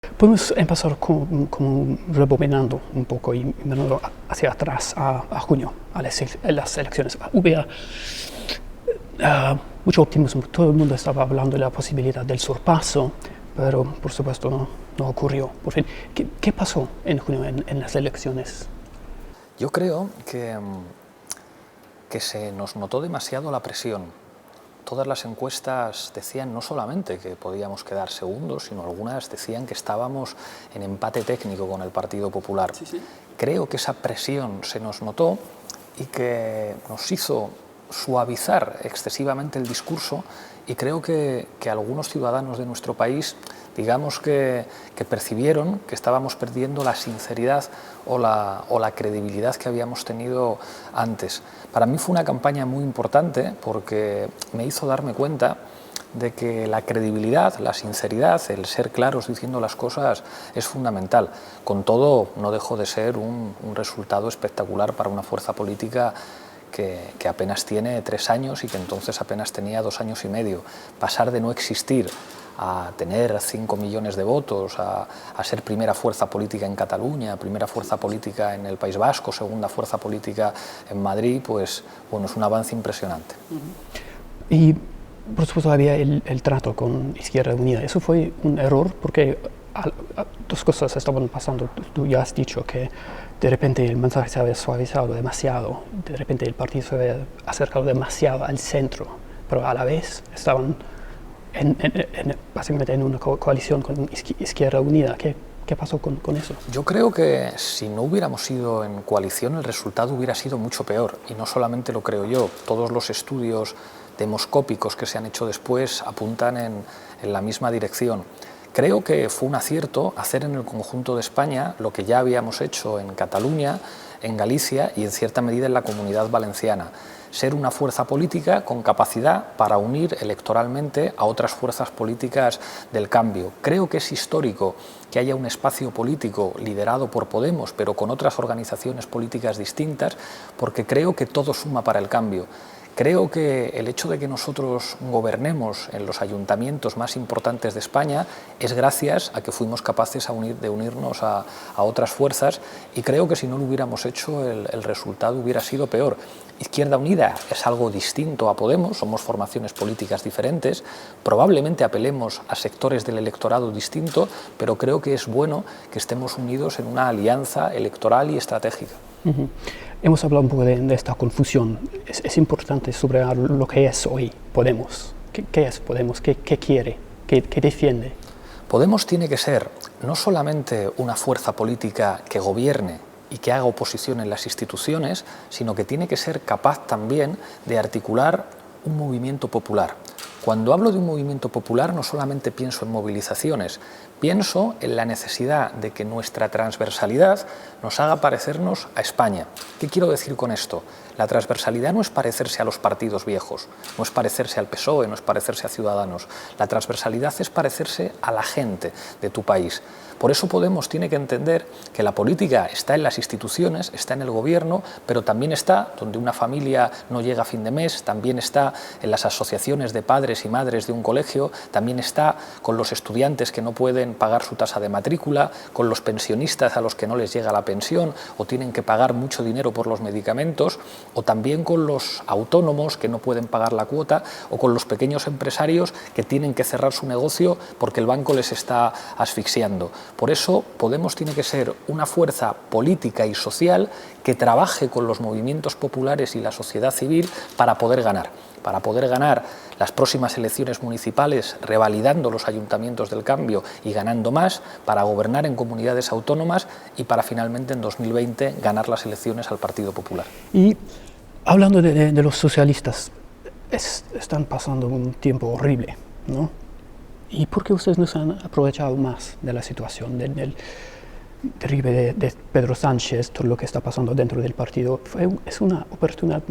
Podemos empezar como rebobinando un poco y mirando hacia atrás a junio, a las elecciones. Hubo mucho optimismo, todo el mundo estaba hablando de la posibilidad del sorpaso, pero por supuesto no ocurrió. Por fin, ¿qué pasó en junio en las elecciones? Yo creo que se nos notó demasiado la presión. Todas las encuestas decían no solamente que podíamos quedar segundos, sino algunas decían que estábamos en empate técnico con el Partido Popular. Sí. Creo que esa presión se nos notó y que nos hizo suavizar excesivamente el discurso, y creo que algunos ciudadanos de nuestro país, digamos que percibieron que estábamos perdiendo la sinceridad o la credibilidad que habíamos tenido antes. Para mí fue una campaña muy importante porque me hizo darme cuenta de que la credibilidad, la sinceridad, el ser claros diciendo las cosas es fundamental. Con todo, no dejó de ser un resultado espectacular para una fuerza política que apenas tiene 3 años y que entonces apenas tenía 2 años y medio. Pasar de no existir a tener 5 millones de votos, a ser primera fuerza política en Cataluña, primera fuerza política en el País Vasco, segunda fuerza política en Madrid, pues bueno, es un avance impresionante. Y por supuesto había el trato con Izquierda Unida. Eso fue un error porque dos cosas estaban pasando. Tú ya has dicho que de repente el mensaje se había suavizado demasiado, de repente el partido se había acercado demasiado al centro, pero a la vez estaban básicamente en una coalición con Izquierda Unida. ¿Qué pasó con eso? Yo creo que si no hubiéramos ido en coalición, el resultado hubiera sido mucho peor. Y no solamente lo creo yo, todos los estudios demoscópicos que se han hecho después apuntan en la misma dirección. Creo que fue un acierto hacer en el conjunto de España lo que ya habíamos hecho en Cataluña, en Galicia y en cierta medida en la Comunidad Valenciana. Ser una fuerza política con capacidad para unir electoralmente a otras fuerzas políticas del cambio. Creo que es histórico que haya un espacio político liderado por Podemos, pero con otras organizaciones políticas distintas, porque creo que todo suma para el cambio. Creo que el hecho de que nosotros gobernemos en los ayuntamientos más importantes de España es gracias a que fuimos capaces de unirnos a otras fuerzas, y creo que si no lo hubiéramos hecho el resultado hubiera sido peor. Izquierda Unida es algo distinto a Podemos, somos formaciones políticas diferentes, probablemente apelemos a sectores del electorado distinto, pero creo que es bueno que estemos unidos en una alianza electoral y estratégica. Hemos hablado un poco de esta confusión. Es importante subrayar lo que es hoy Podemos. ¿Qué es Podemos? ¿Qué quiere? ¿Qué defiende? Podemos tiene que ser no solamente una fuerza política que gobierne y que haga oposición en las instituciones, sino que tiene que ser capaz también de articular un movimiento popular. Cuando hablo de un movimiento popular no solamente pienso en movilizaciones, pienso en la necesidad de que nuestra transversalidad nos haga parecernos a España. ¿Qué quiero decir con esto? La transversalidad no es parecerse a los partidos viejos, no es parecerse al PSOE, no es parecerse a Ciudadanos. La transversalidad es parecerse a la gente de tu país. Por eso Podemos tiene que entender que la política está en las instituciones, está en el gobierno, pero también está donde una familia no llega a fin de mes, también está en las asociaciones de padres y madres de un colegio, también está con los estudiantes que no pueden pagar su tasa de matrícula, con los pensionistas a los que no les llega la pensión o tienen que pagar mucho dinero por los medicamentos, o también con los autónomos que no pueden pagar la cuota, o con los pequeños empresarios que tienen que cerrar su negocio porque el banco les está asfixiando. Por eso Podemos tiene que ser una fuerza política y social que trabaje con los movimientos populares y la sociedad civil para poder ganar las próximas elecciones municipales, revalidando los ayuntamientos del cambio y ganando más, para gobernar en comunidades autónomas y para finalmente en 2020 ganar las elecciones al Partido Popular. Y hablando de los socialistas, están pasando un tiempo horrible, ¿no? ¿Y por qué ustedes no se han aprovechado más de la situación, del derribe de Pedro Sánchez, todo lo que está pasando dentro del partido? Es una oportunidad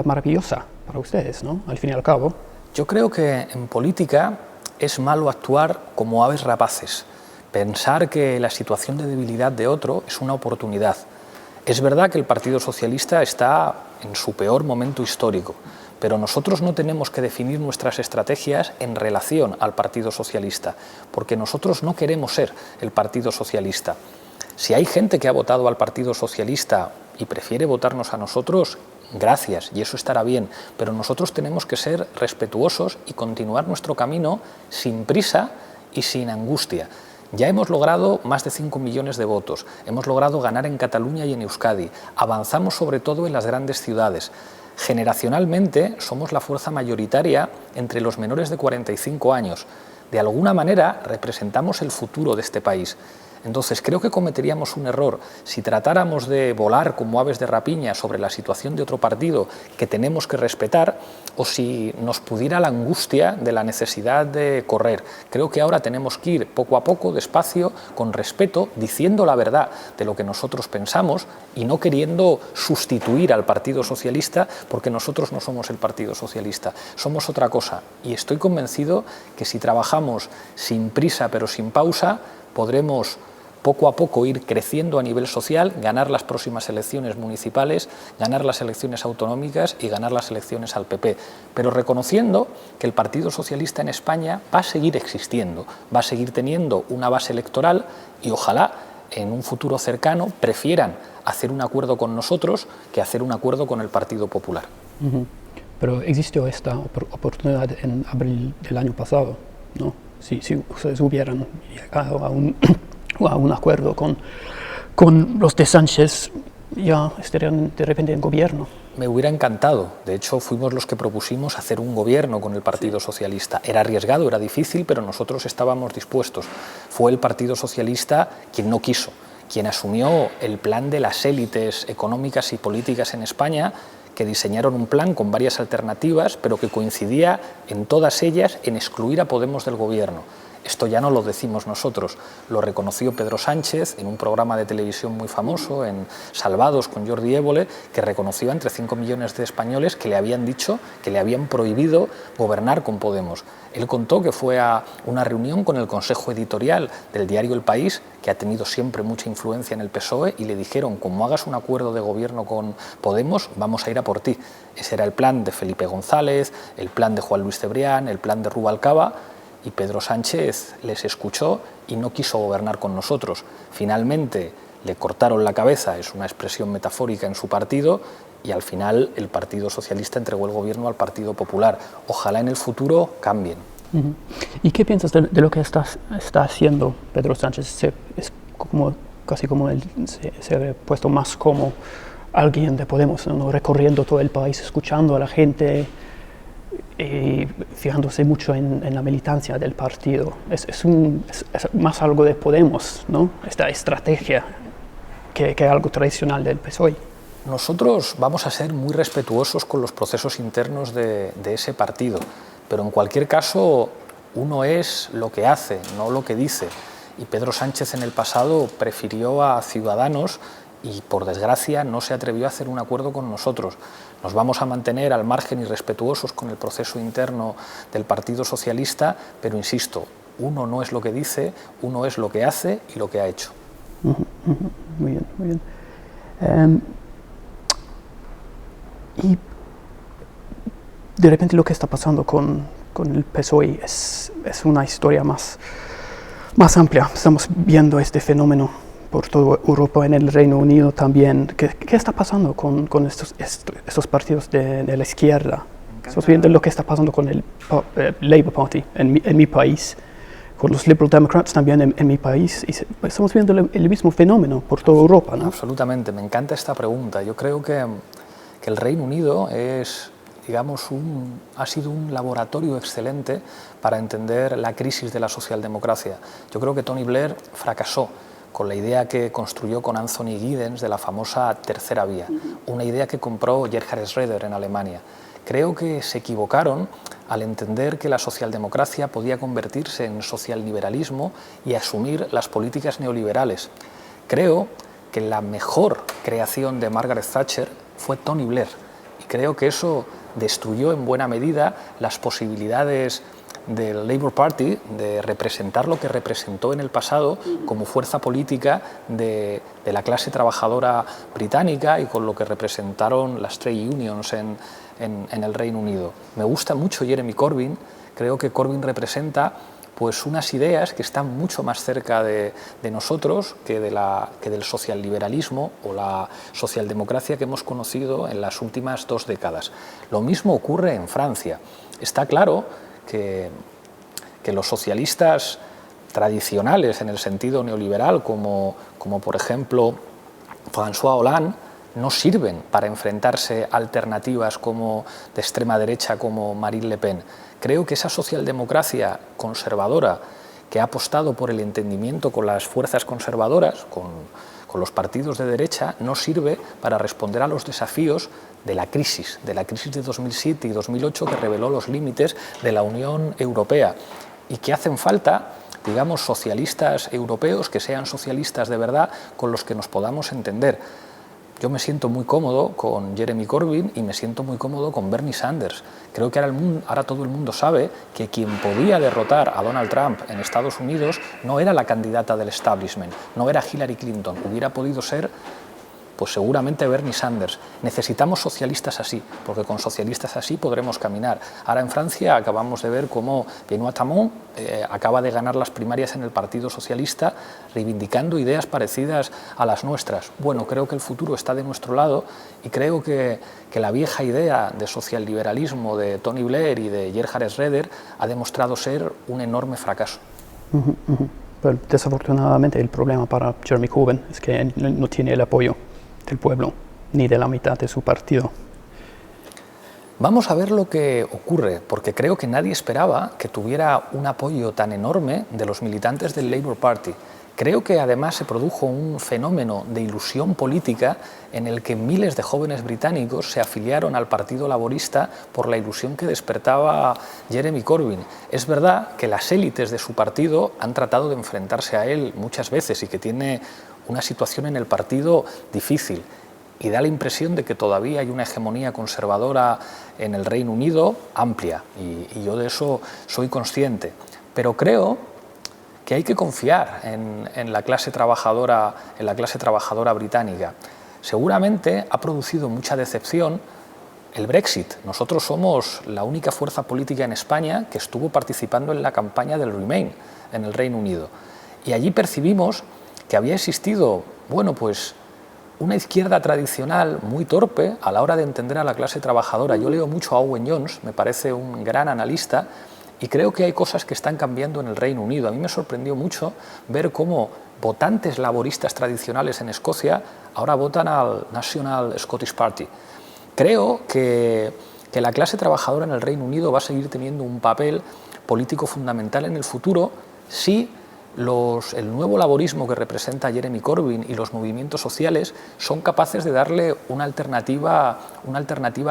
maravillosa para ustedes, ¿no? Al fin y al cabo. Yo creo que en política es malo actuar como aves rapaces, pensar que la situación de debilidad de otro es una oportunidad. Es verdad que el Partido Socialista está en su peor momento histórico, pero nosotros no tenemos que definir nuestras estrategias en relación al Partido Socialista, porque nosotros no queremos ser el Partido Socialista. Si hay gente que ha votado al Partido Socialista y prefiere votarnos a nosotros, gracias, y eso estará bien, pero nosotros tenemos que ser respetuosos y continuar nuestro camino sin prisa y sin angustia. Ya hemos logrado más de 5 millones de votos, hemos logrado ganar en Cataluña y en Euskadi, avanzamos sobre todo en las grandes ciudades. Generacionalmente somos la fuerza mayoritaria entre los menores de 45 años. De alguna manera representamos el futuro de este país. Entonces creo que cometeríamos un error si tratáramos de volar como aves de rapiña sobre la situación de otro partido que tenemos que respetar, o si nos pudiera la angustia de la necesidad de correr. Creo que ahora tenemos que ir poco a poco, despacio, con respeto, diciendo la verdad de lo que nosotros pensamos y no queriendo sustituir al Partido Socialista, porque nosotros no somos el Partido Socialista, somos otra cosa. Y estoy convencido que si trabajamos sin prisa pero sin pausa, podremos poco a poco ir creciendo a nivel social, ganar las próximas elecciones municipales, ganar las elecciones autonómicas y ganar las elecciones al PP, pero reconociendo que el Partido Socialista en España va a seguir existiendo, va a seguir teniendo una base electoral y ojalá en un futuro cercano prefieran hacer un acuerdo con nosotros que hacer un acuerdo con el Partido Popular. Pero existió esta oportunidad en abril del año pasado, ¿no? Si ustedes hubieran llegado a un acuerdo con los de Sánchez, ya estarían de repente en gobierno. Me hubiera encantado. De hecho, fuimos los que propusimos hacer un gobierno con el Partido Socialista. Era arriesgado, era difícil, pero nosotros estábamos dispuestos. Fue el Partido Socialista quien no quiso, quien asumió el plan de las élites económicas y políticas en España, que diseñaron un plan con varias alternativas, pero que coincidía en todas ellas en excluir a Podemos del gobierno. Esto ya no lo decimos nosotros, lo reconoció Pedro Sánchez en un programa de televisión muy famoso, en Salvados con Jordi Évole, que reconoció entre 5 millones de españoles que le habían dicho que le habían prohibido gobernar con Podemos. Él contó que fue a una reunión con el consejo editorial del diario El País, que ha tenido siempre mucha influencia en el PSOE, y le dijeron: como hagas un acuerdo de gobierno con Podemos, vamos a ir a por ti. Ese era el plan de Felipe González, el plan de Juan Luis Cebrián, el plan de Rubalcaba, y Pedro Sánchez les escuchó y no quiso gobernar con nosotros. Finalmente le cortaron la cabeza, es una expresión metafórica, en su partido, y al final el Partido Socialista entregó el gobierno al Partido Popular. Ojalá en el futuro cambien. ¿Y qué piensas de lo que está haciendo Pedro Sánchez? Es como, casi como él se ha puesto más como alguien de Podemos, ¿no? Recorriendo todo el país, escuchando a la gente y fijándose mucho en la militancia del partido. Es más algo de Podemos, ¿no? Esta estrategia que algo tradicional del PSOE. Nosotros vamos a ser muy respetuosos con los procesos internos de ese partido, pero en cualquier caso uno es lo que hace, no lo que dice. Y Pedro Sánchez en el pasado prefirió a Ciudadanos y, por desgracia, no se atrevió a hacer un acuerdo con nosotros. Nos vamos a mantener al margen y respetuosos con el proceso interno del Partido Socialista, pero insisto, uno no es lo que dice, uno es lo que hace y lo que ha hecho. Muy bien, muy bien. Y de repente lo que está pasando con el PSOE es una historia más amplia. Estamos viendo este fenómeno por toda Europa, en el Reino Unido también. ¿Qué está pasando con estos partidos de la izquierda? Estamos viendo lo que está pasando con el Labour Party en mi país, con los Liberal Democrats también en mi país, y estamos viendo el mismo fenómeno por toda Europa, ¿no? Absolutamente, me encanta esta pregunta. Yo creo que el Reino Unido es, digamos, ha sido un laboratorio excelente para entender la crisis de la socialdemocracia. Yo creo que Tony Blair fracasó con la idea que construyó con Anthony Giddens de la famosa tercera vía, una idea que compró Gerhard Schroeder en Alemania. Creo que se equivocaron al entender que la socialdemocracia podía convertirse en socialliberalismo y asumir las políticas neoliberales. Creo que la mejor creación de Margaret Thatcher fue Tony Blair, y creo que eso destruyó en buena medida las posibilidades del Labour Party de representar lo que representó en el pasado como fuerza política de la clase trabajadora británica, y con lo que representaron las trade unions en en el Reino Unido. Me gusta mucho Jeremy Corbyn, creo que Corbyn representa pues unas ideas que están mucho más cerca de nosotros que del socialliberalismo o la socialdemocracia que hemos conocido en las últimas 2 décadas. Lo mismo ocurre en Francia. Está claro que los socialistas tradicionales en el sentido neoliberal, como por ejemplo François Hollande, no sirven para enfrentarse a alternativas como de extrema derecha como Marine Le Pen. Creo que esa socialdemocracia conservadora que ha apostado por el entendimiento con las fuerzas conservadoras, con los partidos de derecha, no sirve para responder a los desafíos de la crisis de 2007 y 2008 que reveló los límites de la Unión Europea y que hacen falta, digamos, socialistas europeos que sean socialistas de verdad con los que nos podamos entender. Yo me siento muy cómodo con Jeremy Corbyn y me siento muy cómodo con Bernie Sanders. Creo que ahora todo el mundo sabe que quien podía derrotar a Donald Trump en Estados Unidos no era la candidata del establishment, no era Hillary Clinton, hubiera podido ser pues seguramente Bernie Sanders. Necesitamos socialistas así, porque con socialistas así podremos caminar. Ahora en Francia acabamos de ver cómo Benoît Hamon acaba de ganar las primarias en el Partido Socialista, reivindicando ideas parecidas a las nuestras. Bueno, creo que el futuro está de nuestro lado y creo que la vieja idea de socialliberalismo de Tony Blair y de Gerhard Schroeder ha demostrado ser un enorme fracaso. Pero desafortunadamente el problema para Jeremy Corbyn es que él no tiene el apoyo del pueblo, ni de la mitad de su partido. Vamos a ver lo que ocurre, porque creo que nadie esperaba que tuviera un apoyo tan enorme de los militantes del Labour Party. Creo que además se produjo un fenómeno de ilusión política en el que miles de jóvenes británicos se afiliaron al Partido Laborista por la ilusión que despertaba Jeremy Corbyn. Es verdad que las élites de su partido han tratado de enfrentarse a él muchas veces y que tiene una situación en el partido difícil. Y da la impresión de que todavía hay una hegemonía conservadora en el Reino Unido amplia, y yo de eso soy consciente. Pero creo que hay que confiar en la clase trabajadora británica. Seguramente ha producido mucha decepción el Brexit. Nosotros somos la única fuerza política en España que estuvo participando en la campaña del Remain en el Reino Unido. Y allí percibimos que había existido, bueno, pues una izquierda tradicional muy torpe a la hora de entender a la clase trabajadora. Yo leo mucho a Owen Jones, me parece un gran analista, y creo que hay cosas que están cambiando en el Reino Unido. A mí me sorprendió mucho ver cómo votantes laboristas tradicionales en Escocia ahora votan al National Scottish Party. Creo que la clase trabajadora en el Reino Unido va a seguir teniendo un papel político fundamental en el futuro si el nuevo laborismo que representa Jeremy Corbyn y los movimientos sociales son capaces de darle una alternativa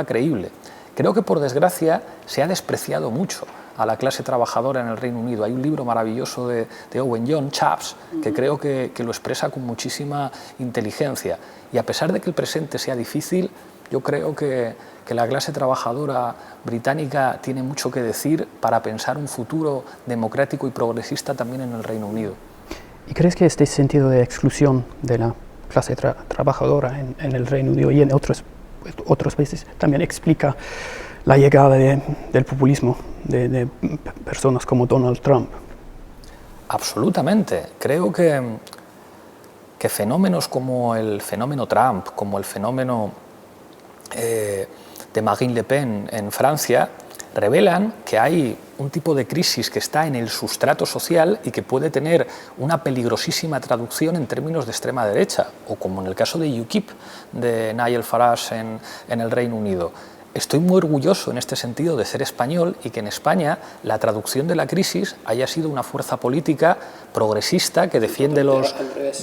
creíble. Creo que, por desgracia, se ha despreciado mucho a la clase trabajadora en el Reino Unido. Hay un libro maravilloso de Owen Jones, Chaps, que creo que lo expresa con muchísima inteligencia. Y a pesar de que el presente sea difícil, yo creo que la clase trabajadora británica tiene mucho que decir para pensar un futuro democrático y progresista también en el Reino Unido. ¿Y crees que este sentido de exclusión de la clase trabajadora en el Reino Unido y en otros países también explica la llegada del populismo de personas como Donald Trump? Absolutamente. Creo que fenómenos como el fenómeno Trump, como el fenómeno de Marine Le Pen en Francia, revelan que hay un tipo de crisis que está en el sustrato social y que puede tener una peligrosísima traducción en términos de extrema derecha, o como en el caso de UKIP, de Nigel Farage en el Reino Unido. Estoy muy orgulloso en este sentido de ser español y que en España la traducción de la crisis haya sido una fuerza política progresista que defiende los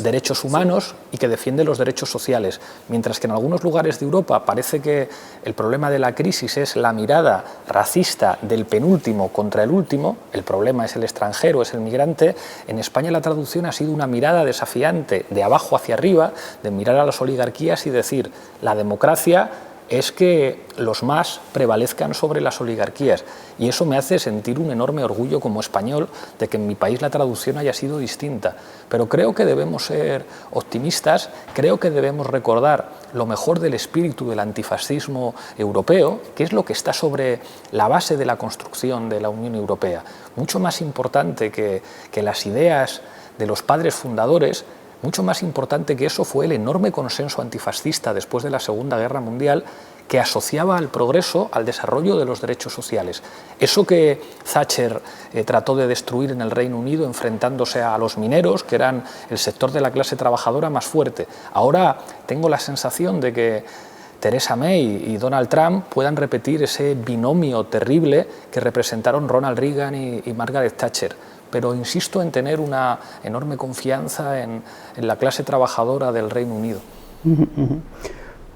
derechos humanos y que defiende los derechos sociales, mientras que en algunos lugares de Europa parece que el problema de la crisis es la mirada racista del penúltimo contra el último, el problema es el extranjero, es el migrante. En España la traducción ha sido una mirada desafiante de abajo hacia arriba, de mirar a las oligarquías y decir la democracia es que los más prevalezcan sobre las oligarquías, y eso me hace sentir un enorme orgullo como español de que en mi país la traducción haya sido distinta. Pero creo que debemos ser optimistas, creo que debemos recordar lo mejor del espíritu del antifascismo europeo, que es lo que está sobre la base de la construcción de la Unión Europea. Mucho más importante que las ideas de los padres fundadores, mucho más importante que eso fue el enorme consenso antifascista después de la Segunda Guerra Mundial, que asociaba al progreso al desarrollo de los derechos sociales. Eso que Thatcher trató de destruir en el Reino Unido enfrentándose a los mineros, que eran el sector de la clase trabajadora más fuerte. Ahora tengo la sensación de que Theresa May y Donald Trump puedan repetir ese binomio terrible que representaron Ronald Reagan y Margaret Thatcher. Pero insisto en tener una enorme confianza en la clase trabajadora del Reino Unido.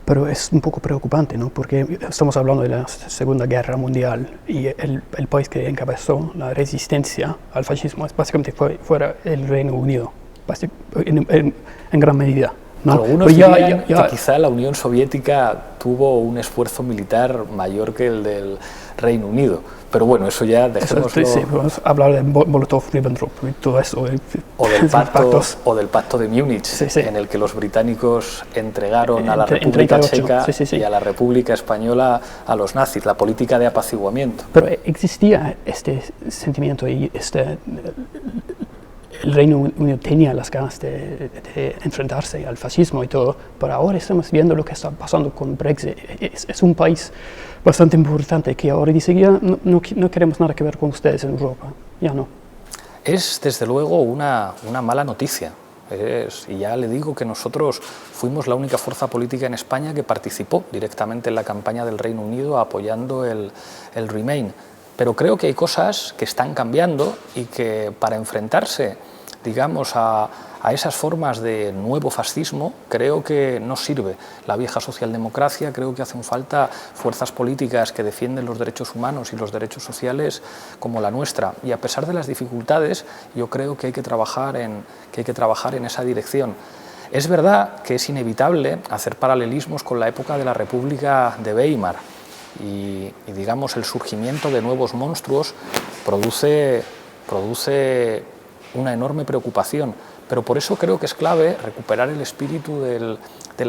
Pero es un poco preocupante, ¿no? Porque estamos hablando de la Segunda Guerra Mundial y el país que encabezó la resistencia al fascismo básicamente fue el Reino Unido, en gran medida, ¿no? Algunos dirían que quizá la Unión Soviética tuvo un esfuerzo militar mayor que el del Reino Unido. Pero bueno, eso ya dejémoslo. Sí, podemos hablar de Molotov-Ribbentrop y todo eso. O del pacto de Múnich, en el que los británicos entregaron a la República Checa y a la República Española a los nazis, la política de apaciguamiento. Pero existía este sentimiento y el Reino Unido tenía las ganas de enfrentarse al fascismo y todo, pero ahora estamos viendo lo que está pasando con Brexit. Es un país bastante importante que ahora dice ya no queremos nada que ver con ustedes en Europa, ya no. Es desde luego una mala noticia. Y ya le digo que nosotros fuimos la única fuerza política en España que participó directamente en la campaña del Reino Unido apoyando el Remain. Pero creo que hay cosas que están cambiando y que para enfrentarse, digamos, a esas formas de nuevo fascismo, creo que no sirve la vieja socialdemocracia. Creo que hacen falta fuerzas políticas que defienden los derechos humanos y los derechos sociales como la nuestra. Y a pesar de las dificultades, yo creo que hay que trabajar en esa dirección. Es verdad que es inevitable hacer paralelismos con la época de la República de Weimar. Y digamos, el surgimiento de nuevos monstruos produce una enorme preocupación, pero por eso creo que es clave recuperar el espíritu del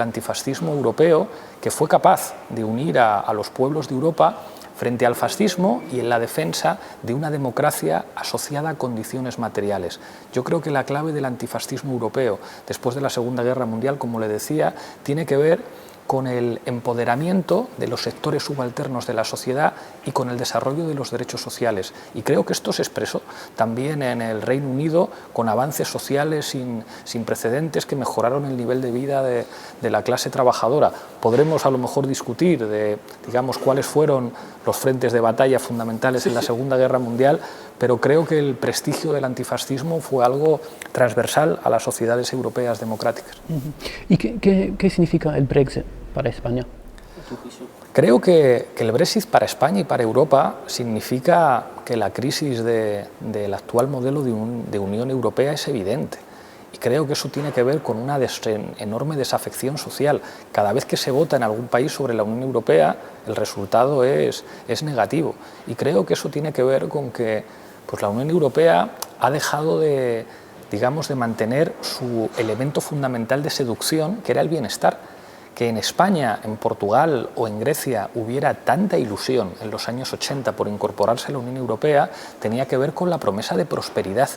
antifascismo europeo, que fue capaz de unir a los pueblos de Europa frente al fascismo y en la defensa de una democracia asociada a condiciones materiales. Yo creo que la clave del antifascismo europeo después de la Segunda Guerra Mundial, como le decía, tiene que ver con el empoderamiento de los sectores subalternos de la sociedad y con el desarrollo de los derechos sociales. Y creo que esto se expresó también en el Reino Unido con avances sociales sin precedentes que mejoraron el nivel de vida de la clase trabajadora. Podremos a lo mejor discutir de, digamos, cuáles fueron los frentes de batalla fundamentales en la Segunda Guerra Mundial, pero creo que el prestigio del antifascismo fue algo transversal a las sociedades europeas democráticas. ¿Y qué significa el Brexit para España? Creo que el Brexit para España y para Europa significa que la crisis del actual modelo de Unión Europea es evidente. Y creo que eso tiene que ver con una enorme desafección social. Cada vez que se vota en algún país sobre la Unión Europea, el resultado es negativo. Y creo que eso tiene que ver con que pues, la Unión Europea ha dejado de mantener su elemento fundamental de seducción, que era el bienestar. Que en España, en Portugal o en Grecia hubiera tanta ilusión en los años 80 por incorporarse a la Unión Europea, tenía que ver con la promesa de prosperidad.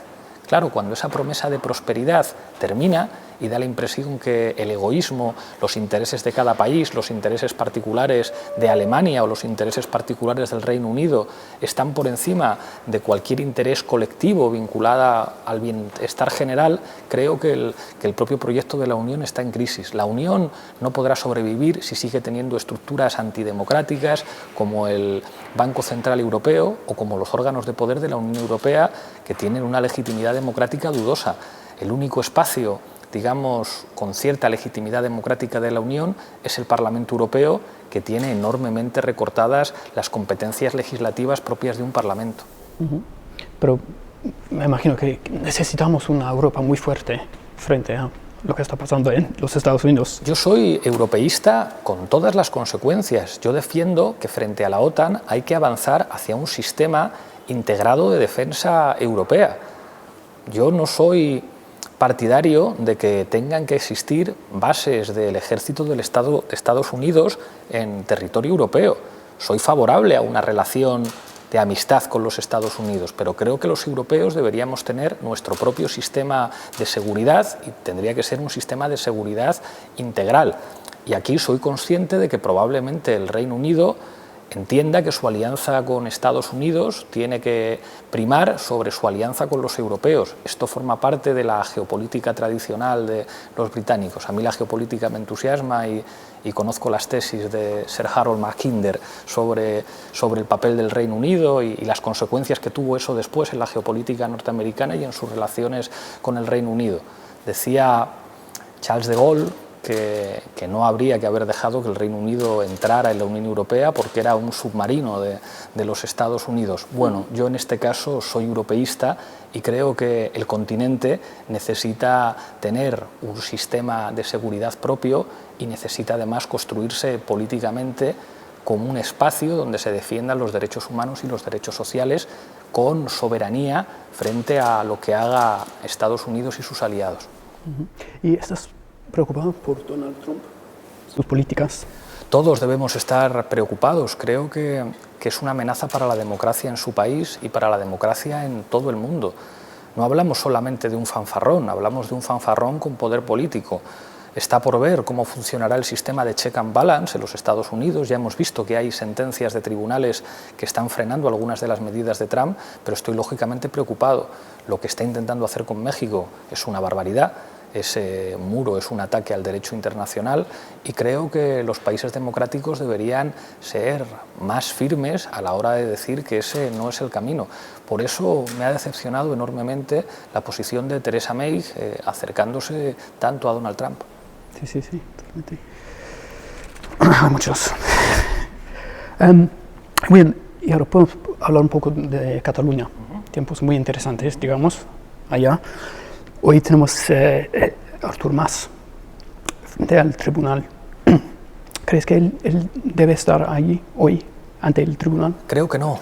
Claro, cuando esa promesa de prosperidad termina y da la impresión que el egoísmo, los intereses de cada país, los intereses particulares de Alemania o los intereses particulares del Reino Unido están por encima de cualquier interés colectivo vinculado al bienestar general, creo que el propio proyecto de la Unión está en crisis. La Unión no podrá sobrevivir si sigue teniendo estructuras antidemocráticas como el Banco Central Europeo o como los órganos de poder de la Unión Europea, que tienen una legitimidad democrática dudosa. El único espacio, digamos, con cierta legitimidad democrática de la Unión es el Parlamento Europeo, que tiene enormemente recortadas las competencias legislativas propias de un Parlamento. Pero me imagino que necesitamos una Europa muy fuerte frente a lo que está pasando en los Estados Unidos. Yo soy europeísta con todas las consecuencias. Yo defiendo que frente a la OTAN hay que avanzar hacia un sistema integrado de defensa europea. Yo no soy partidario de que tengan que existir bases del ejército del Estado de Estados Unidos en territorio europeo. Soy favorable a una relación de amistad con los Estados Unidos, pero creo que los europeos deberíamos tener nuestro propio sistema de seguridad y tendría que ser un sistema de seguridad integral. Y aquí soy consciente de que probablemente el Reino Unido entienda que su alianza con Estados Unidos tiene que primar sobre su alianza con los europeos. Esto forma parte de la geopolítica tradicional de los británicos. A mí la geopolítica me entusiasma y conozco las tesis de Sir Harold Mackinder sobre el papel del Reino Unido y las consecuencias que tuvo eso después en la geopolítica norteamericana y en sus relaciones con el Reino Unido. Decía Charles de Gaulle que no habría que haber dejado que el Reino Unido entrara en la Unión Europea porque era un submarino de los Estados Unidos. Bueno, yo en este caso soy europeísta y creo que el continente necesita tener un sistema de seguridad propio y necesita además construirse políticamente como un espacio donde se defiendan los derechos humanos y los derechos sociales con soberanía frente a lo que haga Estados Unidos y sus aliados. ¿Y estás preocupado por Donald Trump, sus políticas? Todos debemos estar preocupados. Creo que es una amenaza para la democracia en su país y para la democracia en todo el mundo. No hablamos solamente de un fanfarrón, hablamos de un fanfarrón con poder político. Está por ver cómo funcionará el sistema de check and balance en los Estados Unidos. Ya hemos visto que hay sentencias de tribunales que están frenando algunas de las medidas de Trump, pero estoy lógicamente preocupado. Lo que está intentando hacer con México es una barbaridad. Ese muro es un ataque al derecho internacional y creo que los países democráticos deberían ser más firmes a la hora de decir que ese no es el camino. Por eso me ha decepcionado enormemente la posición de Theresa May acercándose tanto a Donald Trump. Sí, totalmente. Hay muchos. Bien, y ahora podemos hablar un poco de Cataluña. Tiempos muy interesantes, digamos, allá. Hoy tenemos Artur Mas frente al tribunal. ¿Crees que él debe estar allí hoy ante el tribunal? Creo que no.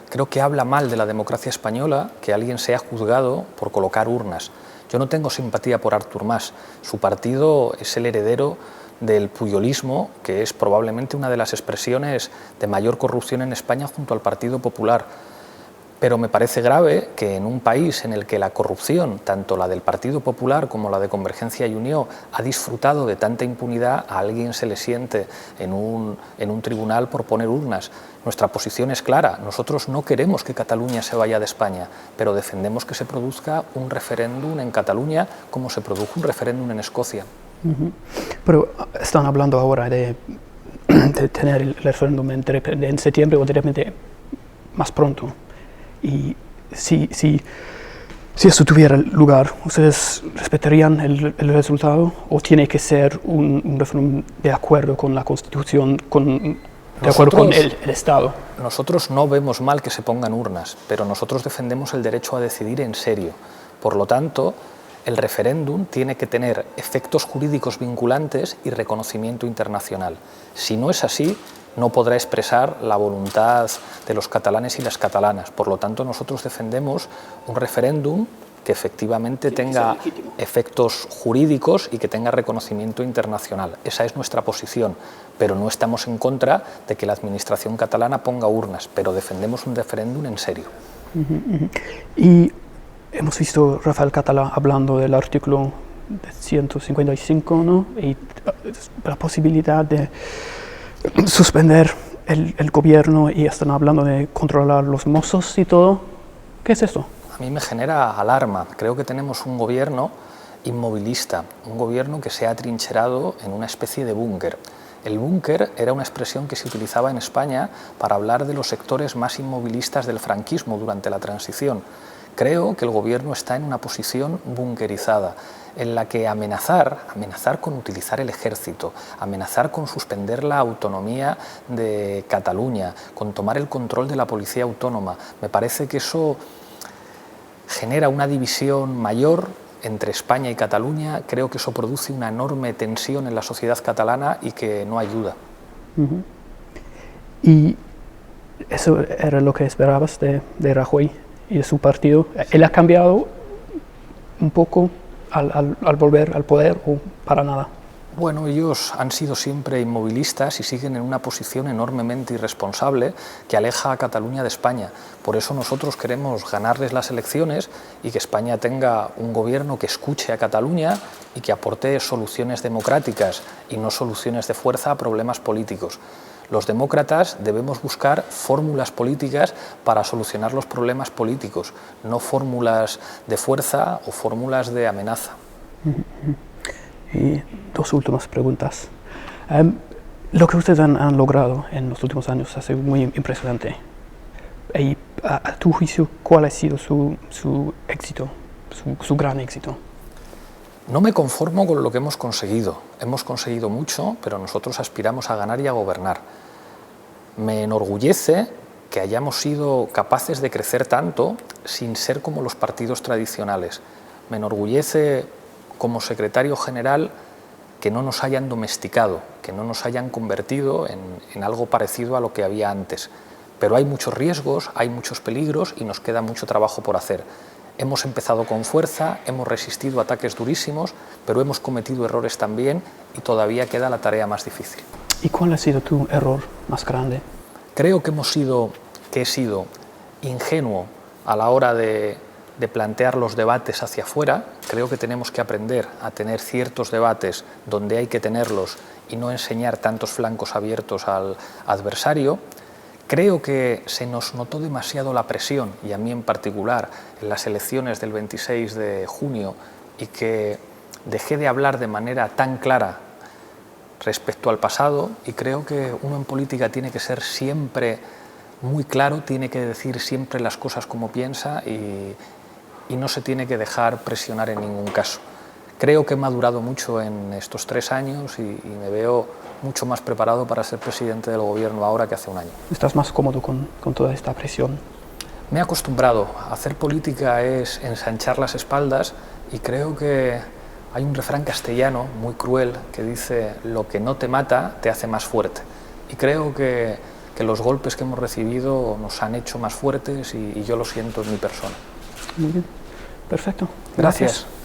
Creo que habla mal de la democracia española que alguien sea juzgado por colocar urnas. Yo no tengo simpatía por Artur Mas. Su partido es el heredero del puyolismo, que es probablemente una de las expresiones de mayor corrupción en España junto al Partido Popular. Pero me parece grave que en un país en el que la corrupción, tanto la del Partido Popular como la de Convergencia y Unió, ha disfrutado de tanta impunidad, a alguien se le siente en un tribunal por poner urnas. Nuestra posición es clara. Nosotros no queremos que Cataluña se vaya de España, pero defendemos que se produzca un referéndum en Cataluña como se produjo un referéndum en Escocia. Pero están hablando ahora de tener el referéndum en septiembre o de repente más pronto. Y si eso tuviera lugar, ¿ustedes respetarían el resultado o tiene que ser un referéndum de acuerdo con la Constitución, de acuerdo con el Estado? Nosotros no vemos mal que se pongan urnas, pero nosotros defendemos el derecho a decidir en serio. Por lo tanto, el referéndum tiene que tener efectos jurídicos vinculantes y reconocimiento internacional. Si no es así, no podrá expresar la voluntad de los catalanes y las catalanas. Por lo tanto, nosotros defendemos un referéndum que efectivamente tenga efectos jurídicos y que tenga reconocimiento internacional. Esa es nuestra posición, pero no estamos en contra de que la administración catalana ponga urnas, pero defendemos un referéndum en serio. Y hemos visto a Rafael Català hablando del artículo 155, ¿no? Y la posibilidad de suspender el gobierno, y están hablando de controlar los mozos y todo. ¿Qué es esto? A mí me genera alarma. Creo que tenemos un gobierno inmovilista, un gobierno que se ha atrincherado en una especie de búnker. El búnker era una expresión que se utilizaba en España para hablar de los sectores más inmovilistas del franquismo durante la transición. Creo que el gobierno está en una posición bunkerizada, en la que amenazar con utilizar el ejército, amenazar con suspender la autonomía de Cataluña, con tomar el control de la policía autónoma, me parece que eso genera una división mayor entre España y Cataluña, creo que eso produce una enorme tensión en la sociedad catalana y que no ayuda. ¿Y eso era lo que esperabas de Rajoy y de su partido? ¿Él ha cambiado un poco al volver al poder o para nada? Bueno, ellos han sido siempre inmovilistas y siguen en una posición enormemente irresponsable que aleja a Cataluña de España. Por eso nosotros queremos ganarles las elecciones y que España tenga un gobierno que escuche a Cataluña y que aporte soluciones democráticas y no soluciones de fuerza a problemas políticos. Los demócratas debemos buscar fórmulas políticas para solucionar los problemas políticos, no fórmulas de fuerza o fórmulas de amenaza. Y dos últimas preguntas. Lo que ustedes han logrado en los últimos años ha sido muy impresionante. Y a tu juicio, ¿cuál ha sido su éxito, su gran éxito? No me conformo con lo que hemos conseguido. Hemos conseguido mucho, pero nosotros aspiramos a ganar y a gobernar. Me enorgullece que hayamos sido capaces de crecer tanto sin ser como los partidos tradicionales. Me enorgullece como secretario general que no nos hayan domesticado, que no nos hayan convertido en algo parecido a lo que había antes. Pero hay muchos riesgos, hay muchos peligros y nos queda mucho trabajo por hacer. Hemos empezado con fuerza, hemos resistido ataques durísimos, pero hemos cometido errores también y todavía queda la tarea más difícil. ¿Y cuál ha sido tu error más grande? Creo que he sido ingenuo a la hora de plantear los debates hacia afuera. Creo que tenemos que aprender a tener ciertos debates donde hay que tenerlos y no enseñar tantos flancos abiertos al adversario. Creo que se nos notó demasiado la presión, y a mí en particular, en las elecciones del 26 de junio, y que dejé de hablar de manera tan clara respecto al pasado, y creo que uno en política tiene que ser siempre muy claro, tiene que decir siempre las cosas como piensa y no se tiene que dejar presionar en ningún caso. Creo que he madurado mucho en estos 3 años y me veo mucho más preparado para ser presidente del gobierno ahora que hace un año. ¿Estás más cómodo con toda esta presión? Me he acostumbrado. Hacer política es ensanchar las espaldas y creo que hay un refrán castellano muy cruel que dice: lo que no te mata te hace más fuerte. Y creo que los golpes que hemos recibido nos han hecho más fuertes y yo lo siento en mi persona. Muy bien. Perfecto. Gracias.